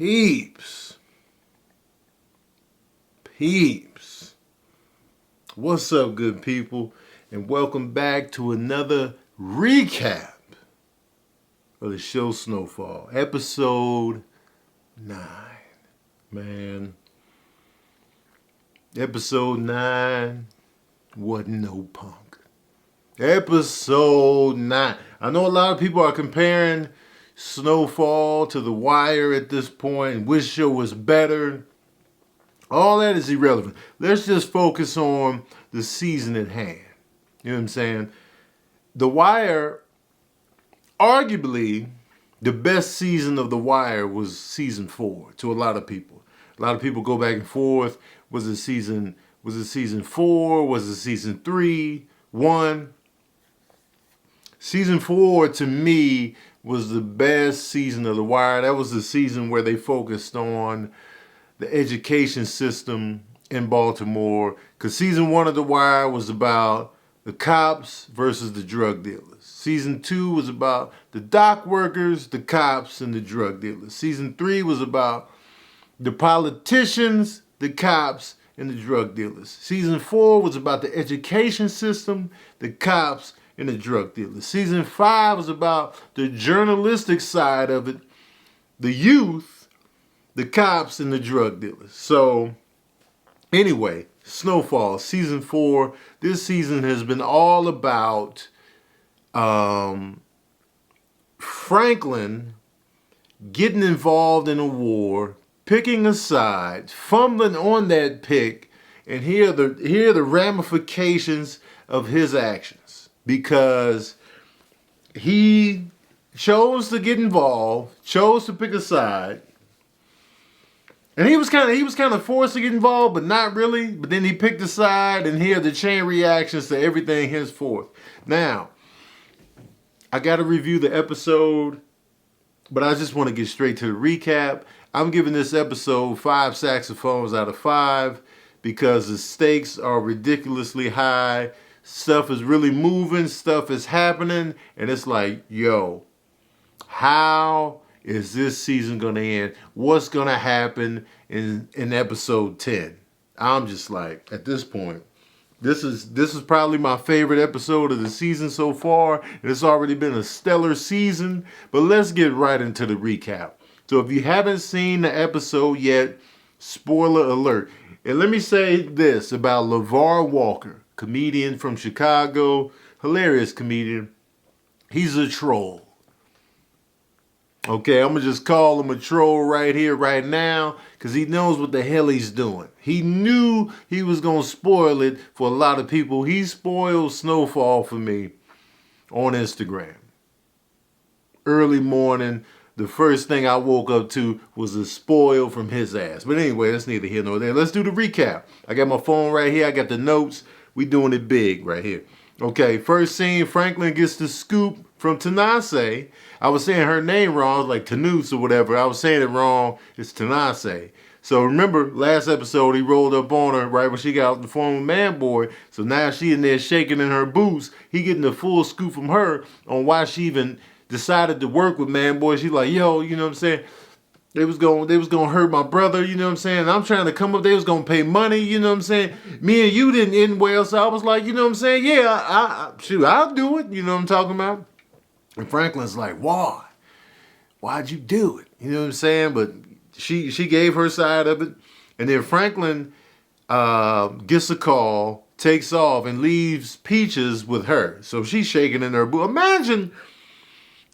Peeps. Peeps. What's up, good people? And welcome back to another recap of the show Snowfall. Episode 9. Man. Episode 9 wasn't no punk. Episode 9. I know a lot of people are comparing Snowfall to The Wire at this point, and which show was better. All that is irrelevant. Let's just focus on the season at hand. You know what I'm saying? The Wire, arguably, the best season of The Wire was season 4 to a lot of people. A lot of people go back and forth. Was it season 4? Was it season 3? 1? Season 4 to me was the best season of The Wire. That was the season where they focused on the education system in Baltimore. Because season 1 of The Wire was about the cops versus the drug dealers. Season 2 was about the dock workers, the cops, and the drug dealers. Season 3 was about the politicians, the cops, and the drug dealers. Season 4 was about the education system, the cops, and the drug dealers. Season 5 was about the journalistic side of it, the youth, the cops, and the drug dealers. So, anyway, Snowfall, season 4. This season has been all about Franklin getting involved in a war, picking a side, fumbling on that pick, and here are the ramifications of his actions. Because he chose to get involved, chose to pick a side, and he was kind of forced to get involved, but not really. But then he picked a side, and here are the chain reactions to everything henceforth. Now, I got to review the episode, but I just want to get straight to the recap. I'm giving this episode 5 saxophones out of 5 because the stakes are ridiculously high. Stuff is really moving, stuff is happening, and it's like, yo, how is this season going to end? What's going to happen in episode 10? I'm just like, at this point, this is probably my favorite episode of the season so far. It's already been a stellar season, but let's get right into the recap. So if you haven't seen the episode yet, spoiler alert. And let me say this about LeVar Walker, comedian from Chicago, hilarious comedian. He's a troll. Okay, I'm going to just call him a troll right here, right now, because he knows what the hell he's doing. He knew he was going to spoil it for a lot of people. He spoiled Snowfall for me on Instagram. Early morning, the first thing I woke up to was a spoil from his ass. But anyway, that's neither here nor there. Let's do the recap. I got my phone right here. I got the notes. We doing it big right here. Okay, first scene, Franklin gets the scoop from Tanase. I was saying her name wrong. I was like Tanuse or whatever. I was saying it wrong. It's Tanase. So remember, last episode, he rolled up on her right when she got out the former man boy. So now she in there shaking in her boots. He getting the full scoop from her on why she even decided to work with man boy. She's like, yo, you know what I'm saying? They was gonna hurt my brother, you know what I'm saying? I'm trying to come up, they was gonna pay money, you know what I'm saying? Me and you didn't end well, so I was like, you know what I'm saying? Yeah, I'll do it, you know what I'm talking about? And Franklin's like, why? Why'd you do it? You know what I'm saying? But she gave her side of it. And then Franklin gets a call, takes off, and leaves Peaches with her. So she's shaking in her boot.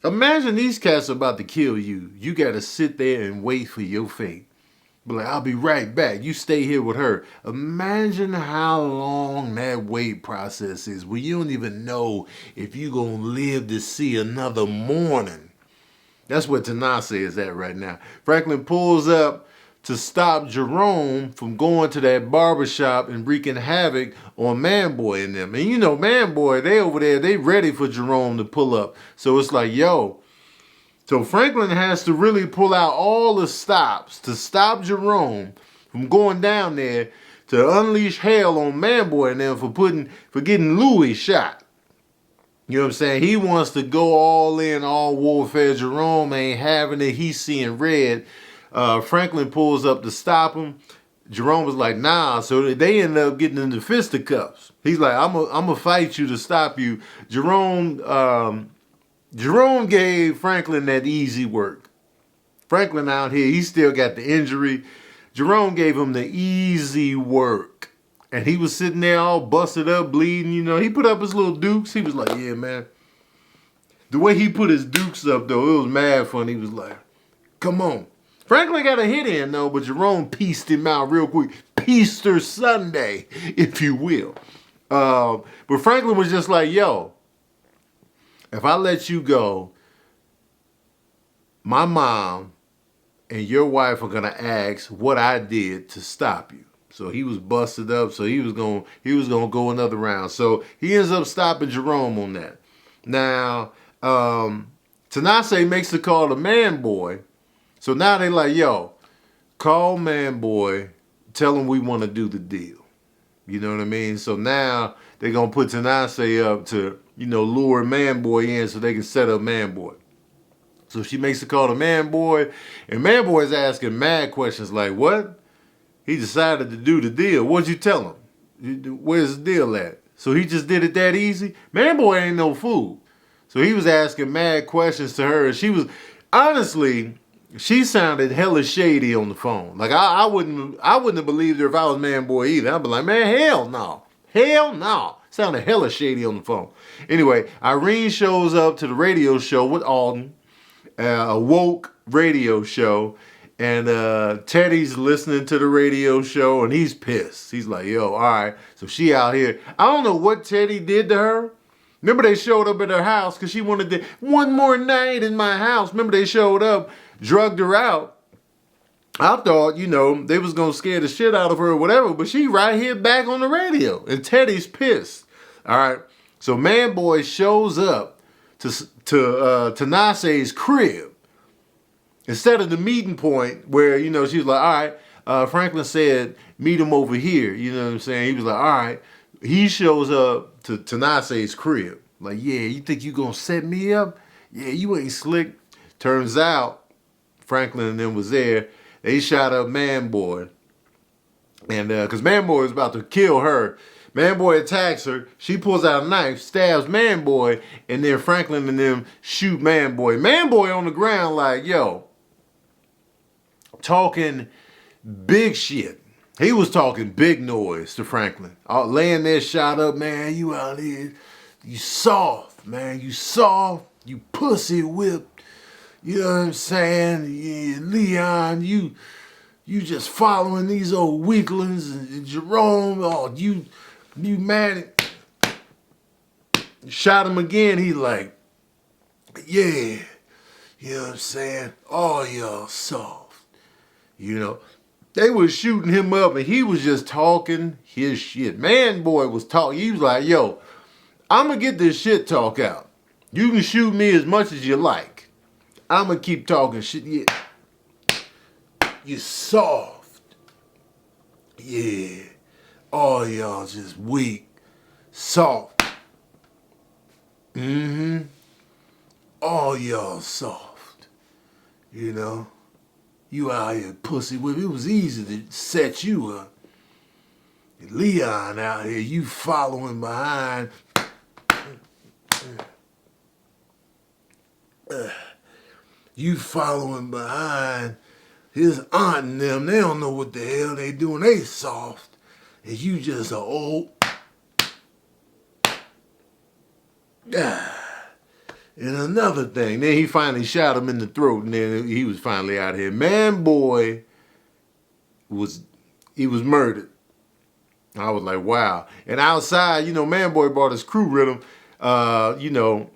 Imagine these cats are about to kill you. You got to sit there and wait for your fate. But like, I'll be right back. You stay here with her. Imagine how long that wait process is where you don't even know if you're going to live to see another morning. That's where Tanase is at right now. Franklin pulls up to stop Jerome from going to that barbershop and wreaking havoc on Manboy and them. And you know, Manboy, they over there, they ready for Jerome to pull up. So it's like, yo. So Franklin has to really pull out all the stops to stop Jerome from going down there to unleash hell on Manboy and them for getting Louis shot. You know what I'm saying? He wants to go all in, all warfare. Jerome ain't having it. He's seeing red. Franklin pulls up to stop him. Jerome was like, nah. So they ended up getting into fisticuffs. He's like, I'm gonna fight you to stop you. Jerome gave Franklin that easy work. Franklin out here, he still got the injury. Jerome gave him the easy work. And he was sitting there all busted up, bleeding, you know. He put up his little dukes. He was like, yeah, man. The way he put his dukes up, though, it was mad fun. He was like, come on. Franklin got a hit in, though, but Jerome pieced him out real quick. Easter Sunday, if you will. But Franklin was just like, yo, if I let you go, my mom and your wife are going to ask what I did to stop you. So he was busted up, so he was going to go another round. So he ends up stopping Jerome on that. Now, Tanase makes the call to Man Boy. So now they like, yo, call Man Boy, tell him we want to do the deal. You know what I mean? So now they're going to put Tanase up to, you know, lure Man Boy in so they can set up Man Boy. So she makes the call to Man Boy, and Man Boy is asking mad questions like, what? He decided to do the deal. What'd you tell him? Where's the deal at? So he just did it that easy? Man Boy ain't no fool. So he was asking mad questions to her, and she was, honestly, she sounded hella shady on the phone. Like, I wouldn't have believed her if I was Man Boy either. I'd be like, man, hell no. Hell no. Sounded hella shady on the phone. Anyway, Irene shows up to the radio show with Alden. A woke radio show, and Teddy's listening to the radio show, and he's pissed. He's like, yo, all right. So she out here. I don't know what Teddy did to her. Remember they showed up at her house because she wanted to, one more night in my house. Remember they showed up, drugged her out. I thought, you know, they was going to scare the shit out of her or whatever, but she right here back on the radio, and Teddy's pissed. All right. So Man Boy shows up to Nase's crib instead of the meeting point where, you know, she was like, all right, Franklin said meet him over here, you know what I'm saying? He was like, all right. He shows up to Nase's crib like, yeah, you think you gonna set me up? Yeah, you ain't slick. Turns out Franklin and them was there. They shot up Man Boy, and because Man Boy was about to kill her. Man Boy attacks her. She pulls out a knife, stabs Man Boy, and then Franklin and them shoot Man Boy. Man Boy on the ground like, yo, talking big shit. He was talking big noise to Franklin. Laying there shot up, man, you out here. You soft, man. You soft. You pussy whipped. You know what I'm saying? Yeah, Leon, you just following these old weaklings. And Jerome, oh, you mad? Shot him again. He like, yeah, you know what I'm saying? Oh, y'all soft. You know, they was shooting him up and he was just talking his shit. Man Boy was talking. He was like, yo, I'm going to get this shit talk out. You can shoot me as much as you like. I'm going to keep talking shit. Yeah. You soft. Yeah. Oh, y'all just weak. Soft. Mm-hmm. Oh, y'all soft. You know? You out here pussy whip. It was easy to set you up. Leon out here, you following behind. You following behind his aunt and them. They don't know what the hell they doing. They soft. And you just a old. And another thing, then he finally shot him in the throat, and then he was finally out here. Man Boy was murdered. I was like, wow. And outside, you know, Man Boy brought his crew with him. You know,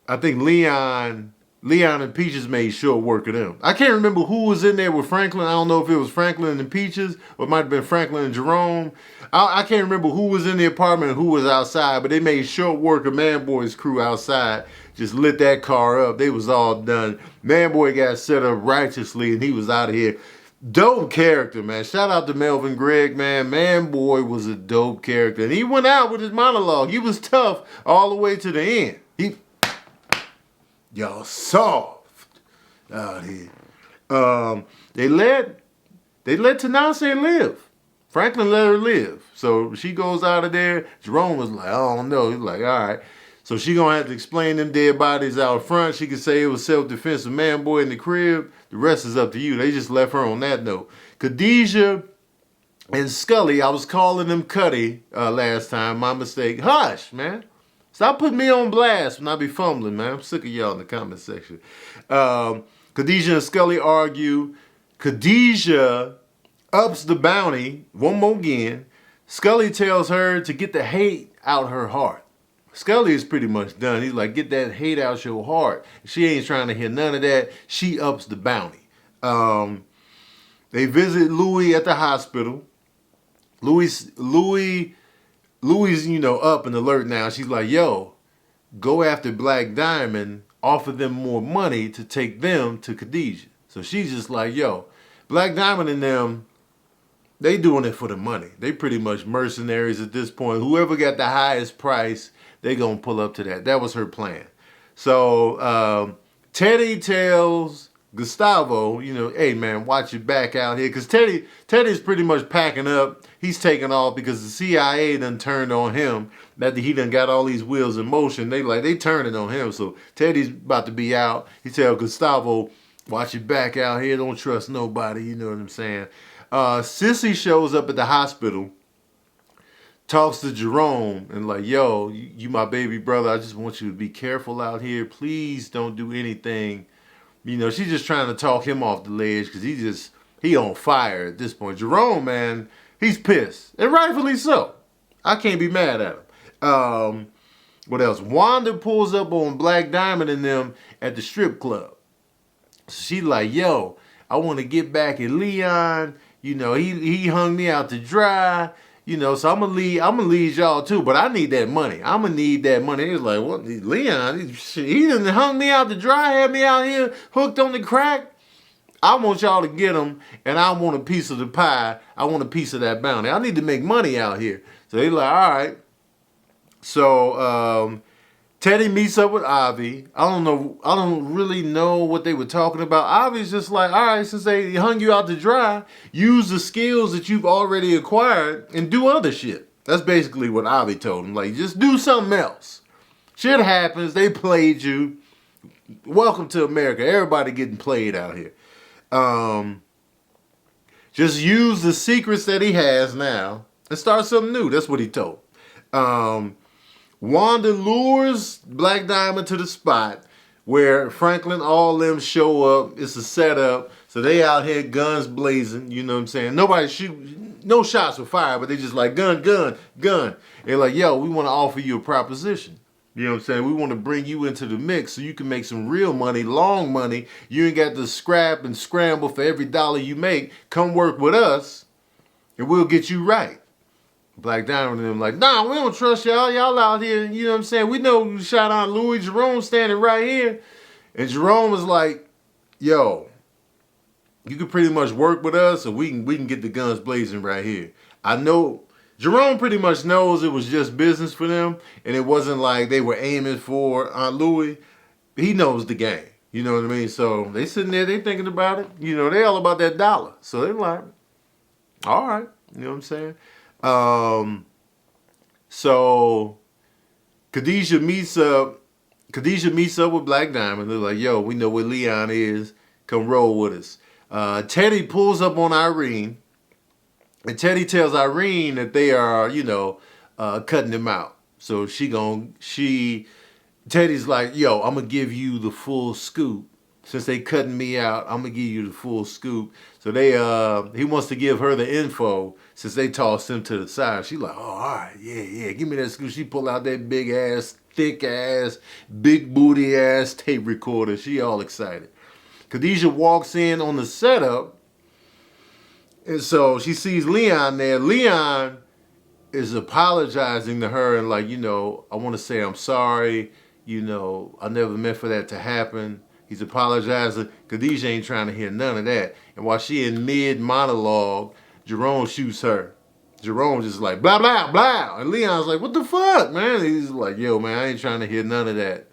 I think Leon and Peaches made short work of them. I can't remember who was in there with Franklin. I don't know if it was Franklin and Peaches or it might have been Franklin and Jerome. I can't remember who was in the apartment and who was outside, but they made short work of Man Boy's crew outside. Just lit that car up. They was all done. Man Boy got set up righteously and he was out of here. Dope character, man. Shout out to Melvin Gregg, man. Man Boy was a dope character. And he went out with his monologue. He was tough all the way to the end. Y'all soft out here. They let Tanase live. Franklin let her live. So she goes out of there. Jerome was like, I don't know. He's like, all right. So she gonna have to explain them dead bodies out front. She can say it was self-defense, a man boy in the crib. The rest is up to you. They just left her on that note. Khadijah and Scully, I was calling them Cuddy last time. My mistake. Hush, man. Stop putting me on blast when I be fumbling, man. I'm sick of y'all in the comment section. Khadijah and Scully argue. Khadijah ups the bounty one more again. Scully tells her to get the hate out her heart. Scully is pretty much done. He's like, get that hate out your heart. She ain't trying to hear none of that. She ups the bounty. They visit Louis at the hospital. Louis, up and alert now. She's like, yo, go after Black Diamond, offer them more money to take them to Khadijah. So she's just like, yo, Black Diamond and them, they doing it for the money. They pretty much mercenaries at this point. Whoever got the highest price, they gonna pull up to that. That was her plan. So Teddy tells Gustavo, hey man, watch your back out here. Because Teddy's pretty much packing up. He's taking off because the CIA done turned on him. That he done got all these wheels in motion. They turning on him. So Teddy's about to be out. He tells Gustavo, watch your back out here. Don't trust nobody. You know what I'm saying? Sissy shows up at the hospital, talks to Jerome, and like, yo, you my baby brother. I just want you to be careful out here. Please don't do anything. She's just trying to talk him off the ledge because he on fire at this point. Jerome, man, he's pissed. And rightfully so. I can't be mad at him. What else? Wanda pulls up on Black Diamond and them at the strip club. She like, yo, I want to get back at Leon. He hung me out to dry. So I'm gonna lead y'all too, but I need that money. I'm gonna need that money. He was like, what? Leon, he done hung me out to dry, had me out here hooked on the crack. I want y'all to get him, and I want a piece of the pie. I want a piece of that bounty. I need to make money out here. So they like, all right. So Teddy meets up with Avi. I don't really know what they were talking about. Avi's just like, all right, since they hung you out to dry, use the skills that you've already acquired and do other shit. That's basically what Avi told him. Like, just do something else. Shit happens. They played you. Welcome to America. Everybody getting played out here. Just use the secrets that he has now and start something new. That's what he told. Wanda lures Black Diamond to the spot where Franklin, all them show up. It's a setup. So they out here guns blazing. You know what I'm saying? Nobody shoot. No shots were fired, but they just like gun. They're like, yo, we want to offer you a proposition. You know what I'm saying? We want to bring you into the mix so you can make some real money, long money. You ain't got to scrap and scramble for every dollar you make. Come work with us and we'll get you right. Black Diamond and them like, nah, we don't trust y'all. Y'all out here, you know what I'm saying? We know you shot on Louis. Jerome standing right here. And Jerome was like, yo, you can pretty much work with us or we can get the guns blazing right here. I know Jerome pretty much knows it was just business for them and it wasn't like they were aiming for Aunt Louis. He knows the game. You know what I mean? So they sitting there, they thinking about it. They all about that dollar. So they're like, all right. You know what I'm saying? So Khadijah meets up with Black Diamond. They're like, yo, we know where Leon is. Come roll with us. Teddy pulls up on Irene and Teddy tells Irene that they are, cutting him out. So Teddy's like, yo, I'm going to give you the full scoop. Since they cutting me out, I'm going to give you the full scoop. So he wants to give her the info since they tossed him to the side. She like, oh, all right, yeah, give me that scoop. She pull out that big ass, thick ass, big booty ass tape recorder. She all excited. Khadijah walks in on the setup. And so she sees Leon there. Leon is apologizing to her and like, I want to say I'm sorry. I never meant for that to happen. He's apologizing. Khadijah ain't trying to hear none of that. And while she in mid-monologue, Jerome shoots her. Jerome just like, blah, blah, blah. And Leon's like, what the fuck, man? And he's like, yo, man, I ain't trying to hear none of that.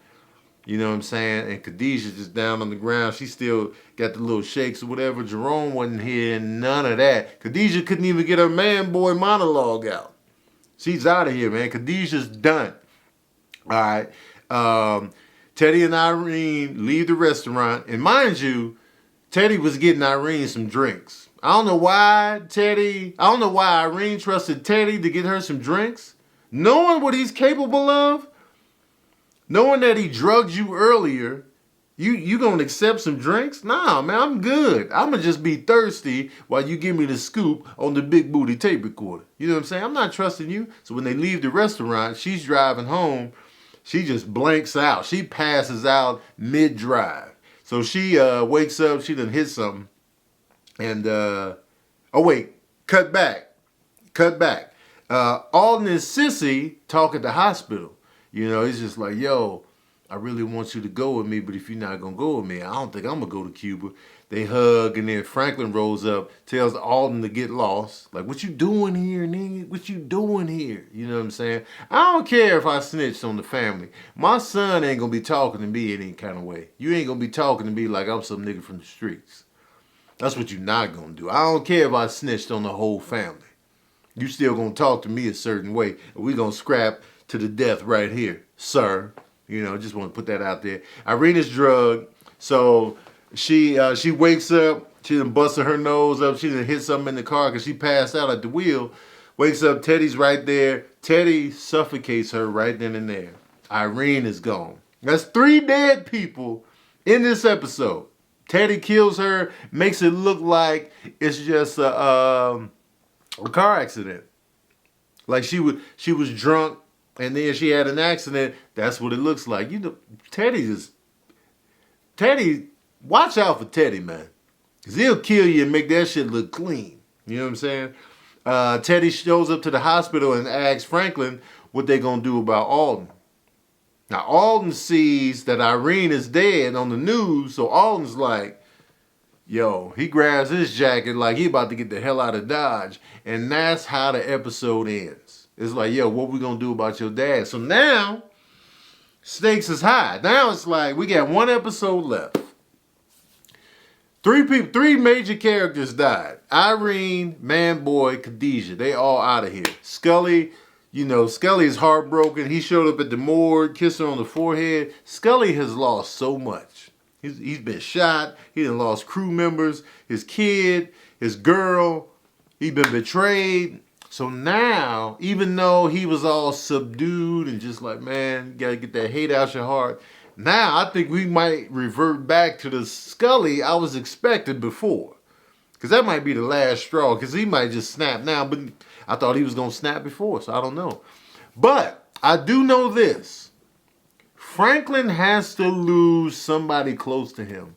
You know what I'm saying? And Khadijah just down on the ground. She still got the little shakes or whatever. Jerome wasn't hearing none of that. Khadijah couldn't even get her man boy monologue out. She's out of here, man. Khadijah's done. All right. Teddy and Irene leave the restaurant. And mind you, Teddy was getting Irene some drinks. I don't know why Irene trusted Teddy to get her some drinks. Knowing what he's capable of, knowing that he drugged you earlier, you gonna accept some drinks? Nah, man, I'm good. I'ma just be thirsty while you give me the scoop on the big booty tape recorder. You know what I'm saying? I'm not trusting you. So when they leave the restaurant, she's driving home. She just blanks out. She passes out mid-drive. So she wakes up. She done hit something. And, oh wait, cut back. Alden and Sissy talk at the hospital. You know, it's just like, yo, I really want you to go with me, but if you're not going to go with me, I don't think I'm going to go to Cuba. They hug, and then Franklin rolls up, tells Alden to get lost. Like, what you doing here, nigga? What you doing here? You know what I'm saying? I don't care if I snitched on the family. My son ain't going to be talking to me any kind of way. You ain't going to be talking to me like I'm some nigga from the streets. That's what you're not going to do. I don't care if I snitched on the whole family. You still going to talk to me a certain way, and we going to scrap to the death right here, sir. You know, just want to put that out there. Irena's drugged, so she wakes up. She done busted her nose up. She done hit something in the car because she passed out at the wheel. Wakes up, Teddy's right there. Teddy suffocates her right then and there. Irene is gone. That's 3 dead people in this episode. Teddy kills her, makes it look like it's just a car accident. Like she was drunk and then she had an accident. That's what it looks like. You know, Teddy, watch out for Teddy, man. Because he'll kill you and make that shit look clean. You know what I'm saying? Teddy shows up to the hospital and asks Franklin what they going to do about Alden. Now, Alden sees that Irene is dead on the news, so Alden's like, yo, he grabs his jacket like he about to get the hell out of Dodge. And that's how the episode ends. It's like, yo, what we going to do about your dad? So now, stakes is high. Now it's like, we got 1 episode left. 3 major characters died. Irene, Manboy, Khadijah. They all out of here. Scully, you know, Scully is heartbroken. He showed up at the morgue, kissed her on the forehead. Scully has lost so much. He's been shot. He done lost crew members, his kid, his girl. He's been betrayed. So now, even though he was all subdued and just like, man, you got to get that hate out your heart. Now, I think we might revert back to the Scully I was expecting before. Because that might be the last straw. Because he might just snap now. But I thought he was going to snap before. So I don't know. But I do know this. Franklin has to lose somebody close to him.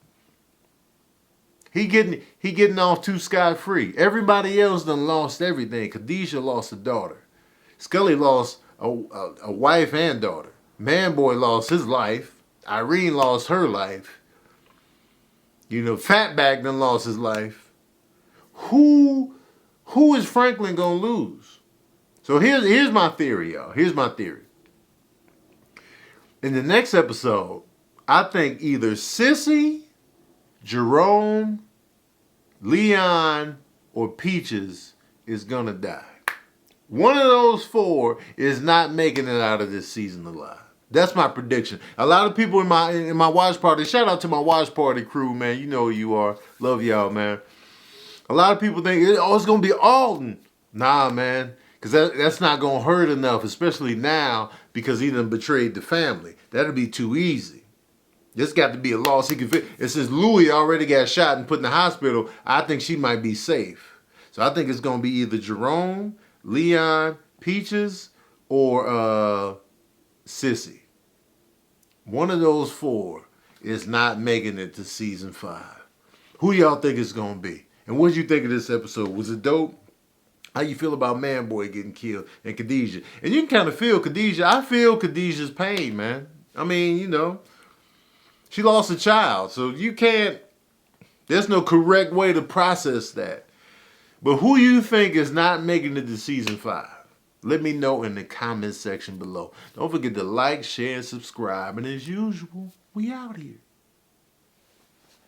He getting off too scot-free. Everybody else done lost everything. Khadijah lost a daughter. Scully lost a wife and daughter. Manboy lost his life. Irene lost her life. You know, Fatback done lost his life. Who is Franklin gonna lose? So here's my theory, y'all. Here's my theory. In the next episode, I think either Sissy, Jerome, Leon, or Peaches is gonna die. One of those 4 is not making it out of this season alive. That's my prediction. A lot of people in my watch party, shout out to my watch party crew, man. You know who you are. Love y'all, man. A lot of people think, oh, it's going to be Alden. Nah, man. Because that's not going to hurt enough, especially now because he done betrayed the family. That'll be too easy. This got to be a loss he can fit. And since Louie already got shot and put in the hospital, I think she might be safe. So I think it's going to be either Jerome, Leon, Peaches, or Sissy. One of those 4 is not making it to season 5. Who y'all think it's going to be? And what did you think of this episode? Was it dope? How you feel about Manboy getting killed and Khadijah? And you can kind of feel Khadijah. I feel Khadijah's pain, man. I mean, you know, she lost a child. So you can't, there's no correct way to process that. But who you think is not making it to season 5? Let me know in the comment section below. Don't forget to like, share, and subscribe. And as usual, We out here.